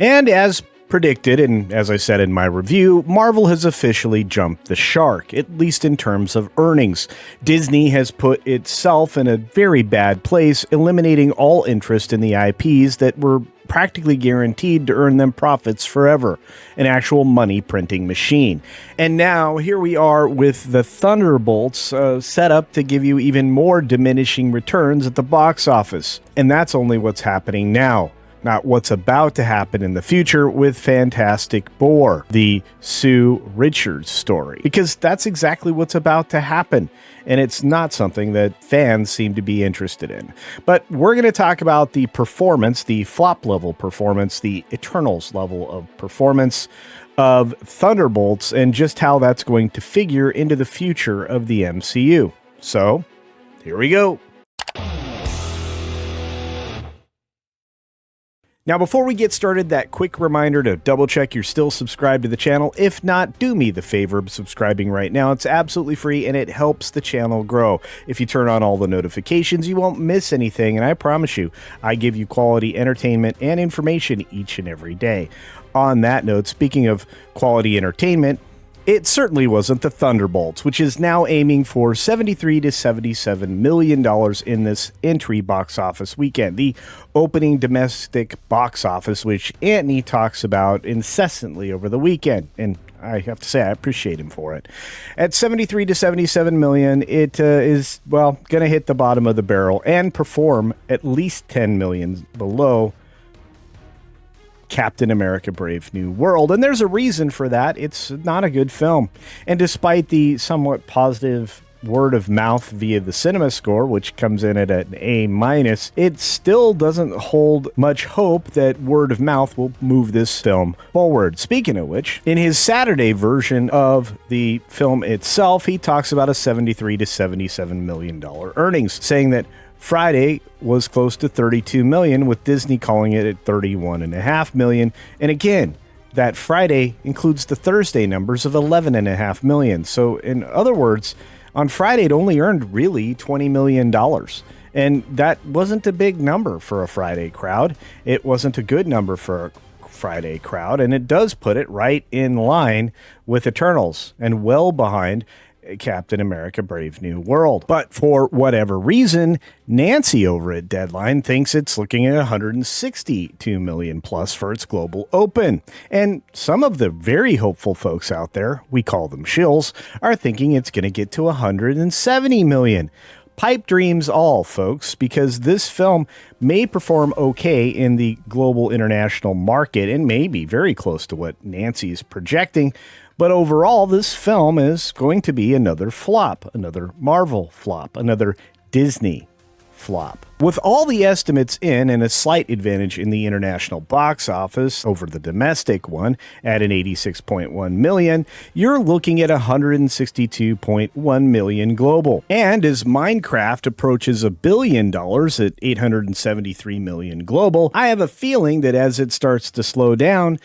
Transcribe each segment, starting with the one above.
And as predicted, and as I said in my review, Marvel has officially jumped the shark, at least in terms of earnings. Disney has put itself in a very bad place, eliminating all interest in the IPs that were practically guaranteed to earn them profits forever, an actual money printing machine. And now here we are with the Thunderbolts set up to give you even more diminishing returns at the box office. And that's only what's happening now, not what's about to happen in the future with Fantastic Four, the Sue Richards story. Because that's exactly what's about to happen, and it's not something that fans seem to be interested in. But we're going to talk about the performance, the flop level performance, the Eternals level of performance of Thunderbolts, and just how that's going to figure into the future of the MCU. So, here we go. Now, before we get started, that quick reminder to double check you're still subscribed to the channel. If not, do me the favor of subscribing right now. It's absolutely free and it helps the channel grow. If you turn on all the notifications, you won't miss anything. And I promise you, I give you quality entertainment and information each and every day. On that note, speaking of quality entertainment, it certainly wasn't the Thunderbolts, which is now aiming for $73 to $77 million in this entry box office weekend, the opening domestic box office, which Anthony talks about incessantly over the weekend. And I have to say, I appreciate him for it. At $73 to $77 million, it is, well, going to hit the bottom of the barrel and perform at least $10 million below Captain America Brave New World. And there's a reason for that. It's not a good film. And despite the somewhat positive word of mouth via the cinema score, which comes in at an A-, it still doesn't hold much hope that word of mouth will move this film forward. Speaking of which, in his Saturday version of the film itself, he talks about a $73 to $77 million earnings, saying that Friday was close to $32 million, with Disney calling it at $31.5 million. And again, that Friday includes the Thursday numbers of $11.5 million. So in other words, on Friday, it only earned really $20 million. And that wasn't a big number for a Friday crowd. It wasn't a good number for a Friday crowd. And it does put it right in line with Eternals and well behind Captain America Brave New World. But for whatever reason, Nancy over at Deadline thinks it's looking at $162 million plus for its global open. And some of the very hopeful folks out there, we call them shills, are thinking it's going to get to $170 million. Pipe dreams all, folks, because this film may perform okay in the global international market and may be very close to what Nancy is projecting. But overall, this film is going to be another flop, another Marvel flop, another Disney flop. With all the estimates in and a slight advantage in the international box office over the domestic one at an $86.1 million, you're looking at $162.1 million global. And as Minecraft approaches $1 billion at $873 million global, I have a feeling that as it starts to slow down,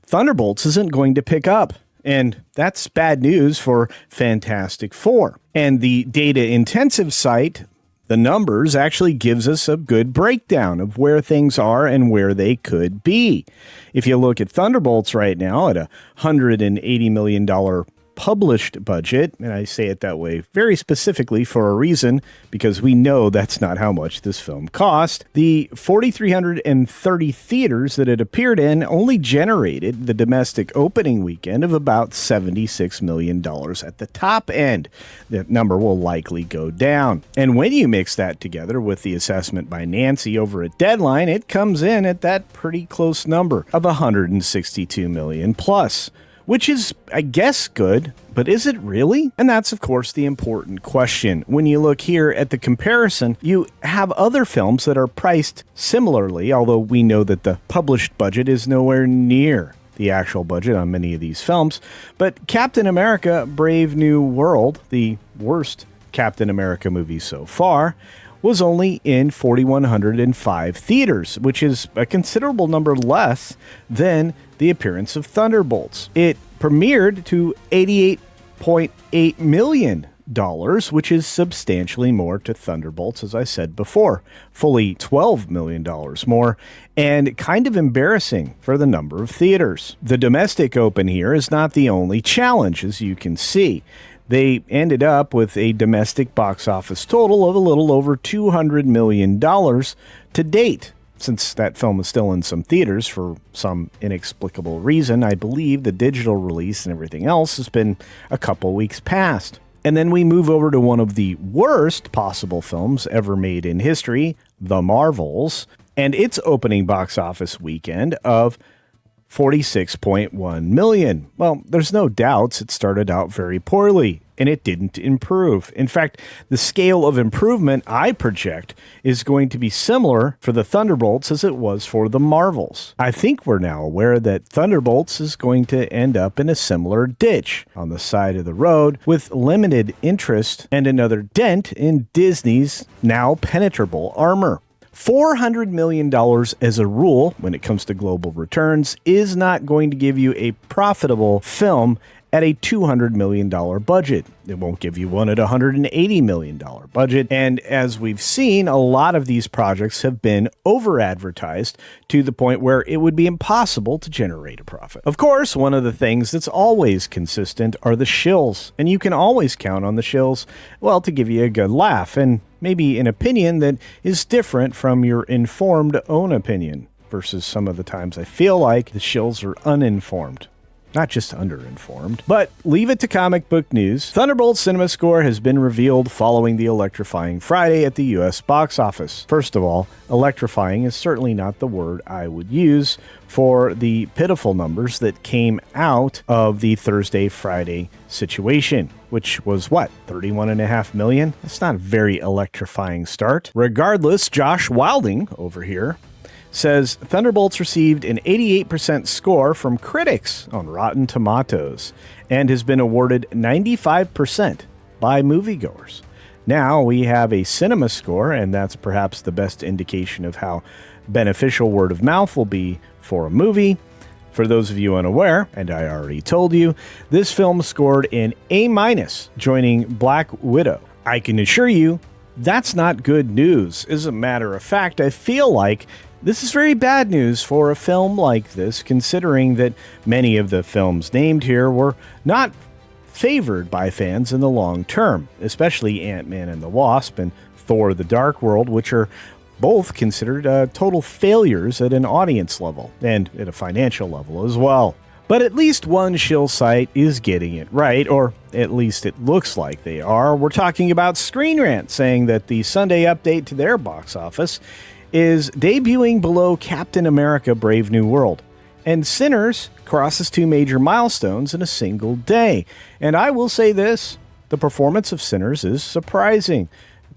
Thunderbolts isn't going to pick up. And that's bad news for Fantastic Four. And the data-intensive site, The Numbers, actually gives us a good breakdown of where things are and where they could be. If you look at Thunderbolts right now at a $180 million published budget, and I say it that way very specifically for a reason, because we know that's not how much this film cost. The 4,330 theaters that it appeared in only generated the domestic opening weekend of about $76 million at the top end. That number will likely go down. And when you mix that together with the assessment by Nancy over at Deadline, it comes in at that pretty close number of $162 million plus. Which is, I guess, good, but is it really? And that's, of course, the important question. When you look here at the comparison, you have other films that are priced similarly, although we know that the published budget is nowhere near the actual budget on many of these films. But Captain America Brave New World, the worst Captain America movie so far, was only in 4,105 theaters, which is a considerable number less than the appearance of Thunderbolts. It premiered to $88.8 million which is substantially more to Thunderbolts, as I said before, fully $12 million more, and kind of embarrassing for the number of theaters. The domestic open here is not the only challenge, as you can see. They ended up with a domestic box office total of a little over $200 million to date. Since that film is still in some theaters for some inexplicable reason, I believe the digital release and everything else has been a couple weeks past. And then we move over to one of the worst possible films ever made in history, The Marvels, and its opening box office weekend of $46.1 million. Well, there's no doubts it started out very poorly, and it didn't improve. In fact, the scale of improvement I project is going to be similar for the Thunderbolts as it was for the Marvels. I think we're now aware that Thunderbolts is going to end up in a similar ditch on the side of the road with limited interest and another dent in Disney's now penetrable armor. $400 million as a rule when it comes to global returns is not going to give you a profitable film at a $200 million budget. It won't give you one at a $180 million budget. And as we've seen, a lot of these projects have been over-advertised to the point where it would be impossible to generate a profit. Of course, one of the things that's always consistent are the shills. And you can always count on the shills, well, to give you a good laugh and maybe an opinion that is different from your informed own opinion versus some of the times I feel like the shills are uninformed. Not just underinformed. But leave it to comic book news. Thunderbolts cinema score has been revealed following the electrifying Friday at the US box office. First of all, electrifying is certainly not the word I would use for the pitiful numbers that came out of the Thursday-Friday situation, which was what, 31.5 million? That's not a very electrifying start. Regardless, Josh Wilding over here says Thunderbolts received an 88% score from critics on Rotten Tomatoes and has been awarded 95% by moviegoers. Now we have a cinema score, and that's perhaps the best indication of how beneficial word of mouth will be for a movie. For those of you unaware, and I already told you, this film scored an A-, joining Black Widow. I can assure you that's not good news. As a matter of fact, I feel like this is very bad news for a film like this, considering that many of the films named here were not favored by fans in the long term, especially Ant-Man and the Wasp and Thor: The Dark World, which are both considered total failures at an audience level and at a financial level as well. But at least one shill site is getting it right, or at least it looks like they are. We're talking about Screen Rant, saying that the Sunday update to their box office is debuting below Captain America: Brave New World. And Sinners crosses two major milestones in a single day. And I will say this, the performance of Sinners is surprising,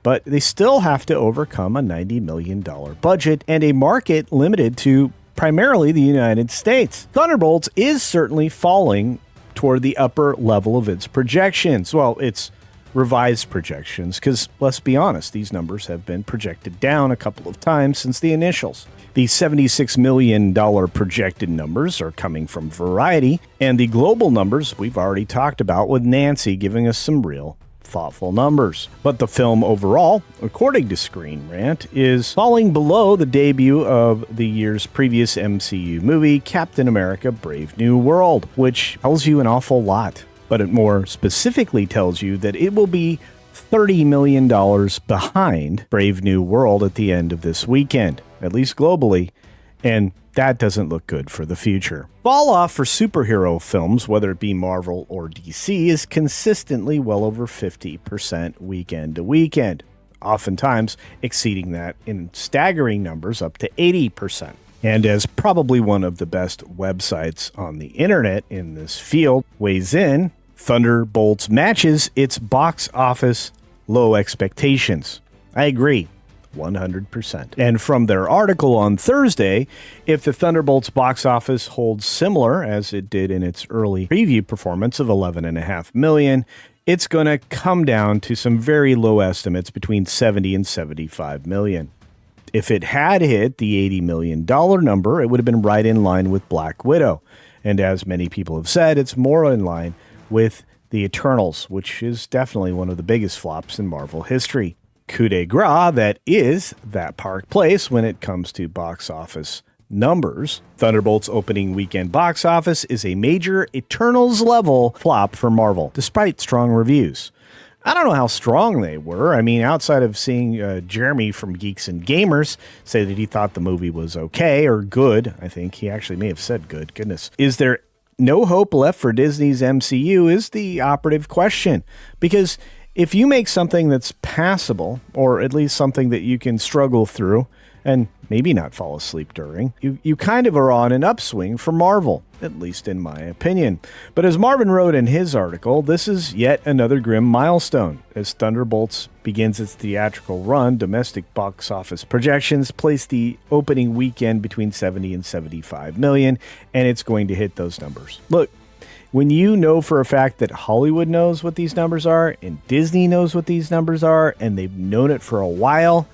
but they still have to overcome a $90 million budget and a market limited to primarily the United States. Thunderbolts is certainly falling toward the upper level of its projections. Well, it's revised projections, because let's be honest, these numbers have been projected down a couple of times since the initials. The $76 million projected numbers are coming from Variety, and the global numbers we've already talked about, with Nancy giving us some real thoughtful numbers. But the film overall, according to Screen Rant, is falling below the debut of the year's previous MCU movie, Captain America: Brave New World, which tells you an awful lot. But it more specifically tells you that it will be $30 million behind Brave New World at the end of this weekend, at least globally, and that doesn't look good for the future. Fall off for superhero films, whether it be Marvel or DC, is consistently well over 50% weekend to weekend, oftentimes exceeding that in staggering numbers up to 80%. And as probably one of the best websites on the internet in this field weighs in, Thunderbolts matches its box office low expectations. I agree, 100%. And from their article on Thursday, if the Thunderbolts box office holds similar as it did in its early preview performance of $11.5 million, it's going to come down to some very low estimates between $70 and $75 million. If it had hit the $80 million number, it would have been right in line with Black Widow. And as many people have said, it's more in line with The Eternals, which is definitely one of the biggest flops in Marvel history. Coup de grace that is that Park Place when it comes to box office numbers. Thunderbolts' opening weekend box office is a major Eternals-level flop for Marvel, despite strong reviews. I don't know how strong they were. I mean, outside of seeing Jeremy from Geeks and Gamers say that he thought the movie was okay or good. I think he actually may have said good. Goodness. Is there no hope left for Disney's MCU is the operative question. Because if you make something that's passable, or at least something that you can struggle through, and maybe not fall asleep during, you kind of are on an upswing for Marvel, at least in my opinion. But as Marvin wrote in his article, this is yet another grim milestone. As Thunderbolts begins its theatrical run, domestic box office projections place the opening weekend between 70 and 75 million, and it's going to hit those numbers. Look, when you know for a fact that Hollywood knows what these numbers are, and Disney knows what these numbers are, and they've known it for a while,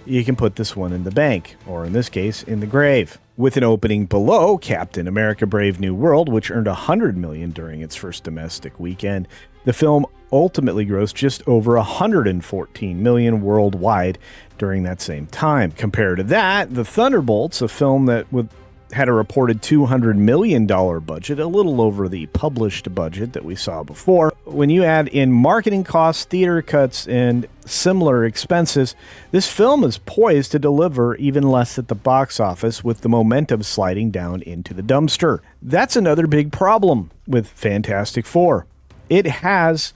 you can put this one in the bank, or in this case, in the grave. With an opening below Captain America Brave New World, which earned $100 million during its first domestic weekend, the film ultimately grossed just over $114 million worldwide during that same time. Compared to that, The Thunderbolts, a film that had a reported $200 million budget, a little over the published budget that we saw before. When you add in marketing costs, theater cuts, and similar expenses, this film is poised to deliver even less at the box office, with the momentum sliding down into the dumpster. That's another big problem with Fantastic Four. It has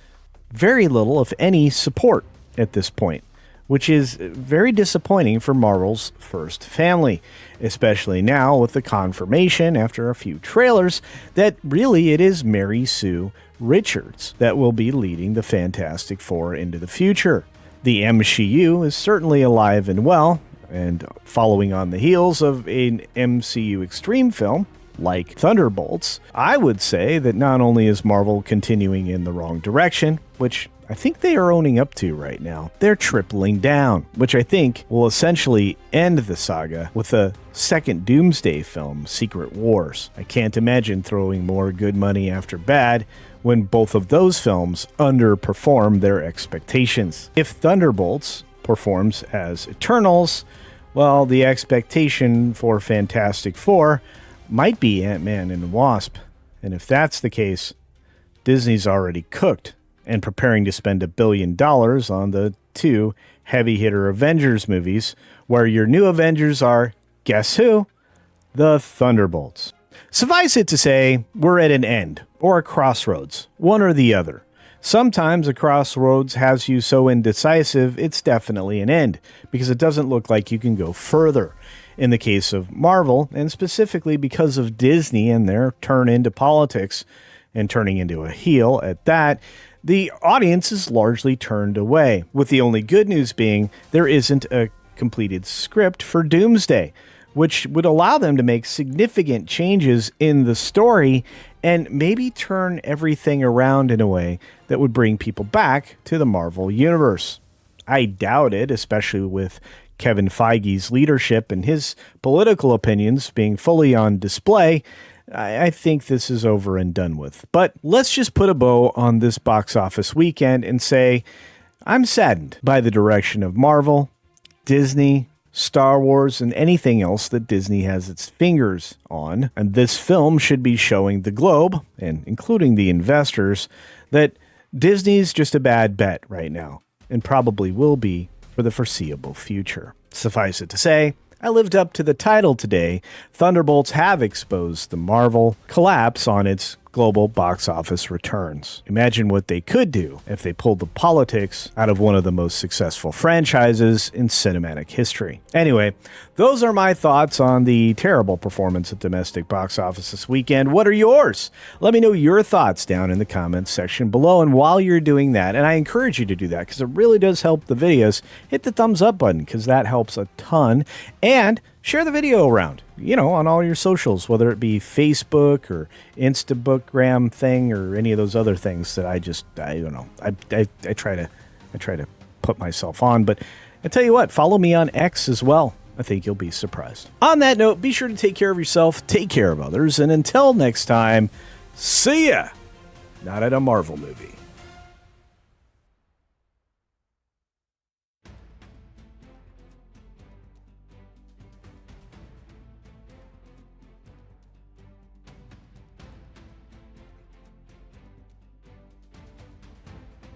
very little, if any, support at this point, which is very disappointing for Marvel's first family, especially now with the confirmation after a few trailers that really it is Mary Sue Richards that will be leading the Fantastic Four into the future. The MsheU is certainly alive and well, and following on the heels of an MCU extreme film like Thunderbolts, I would say that not only is Marvel continuing in the wrong direction, which I think they are owning up to right now, they're tripling down, which I think will essentially end the saga with a second Doomsday film, Secret Wars. I can't imagine throwing more good money after bad when both of those films underperform their expectations. If Thunderbolts performs as Eternals, well, the expectation for Fantastic Four might be Ant-Man and the Wasp. And if that's the case, Disney's already cooked and preparing to spend $1 billion on the two heavy-hitter Avengers movies, where your new Avengers are, guess who? The Thunderbolts. Suffice it to say, we're at an end, or a crossroads, one or the other. Sometimes a crossroads has you so indecisive, it's definitely an end, because it doesn't look like you can go further. In the case of Marvel, and specifically because of Disney and their turn into politics, and turning into a heel at that, the audience is largely turned away, with the only good news being there isn't a completed script for Doomsday, which would allow them to make significant changes in the story and maybe turn everything around in a way that would bring people back to the Marvel Universe. I doubt it, especially with Kevin Feige's leadership and his political opinions being fully on display. I think this is over and done with. But let's just put a bow on this box office weekend and say, I'm saddened by the direction of Marvel, Disney, Star Wars, and anything else that Disney has its fingers on. And this film should be showing the globe, and including the investors, that Disney's just a bad bet right now, and probably will be for the foreseeable future. Suffice it to say, I lived up to the title today. Thunderbolts have exposed the Marvel collapse on its global box office returns. Imagine what they could do if they pulled the politics out of one of the most successful franchises in cinematic history. Anyway, those are my thoughts on the terrible performance at domestic box office this weekend. What are yours? Let me know your thoughts down in the comments section below. And while you're doing that, and I encourage you to do that because it really does help the videos, hit the thumbs up button because that helps a ton. And share the video around, on all your socials, whether it be Facebook or Instabookgram thing or any of those other things that I don't know. I try to put myself on, but I tell you what, follow me on X as well. I think you'll be surprised. On that note, be sure to take care of yourself, take care of others, and until next time, see ya! not at a Marvel movie.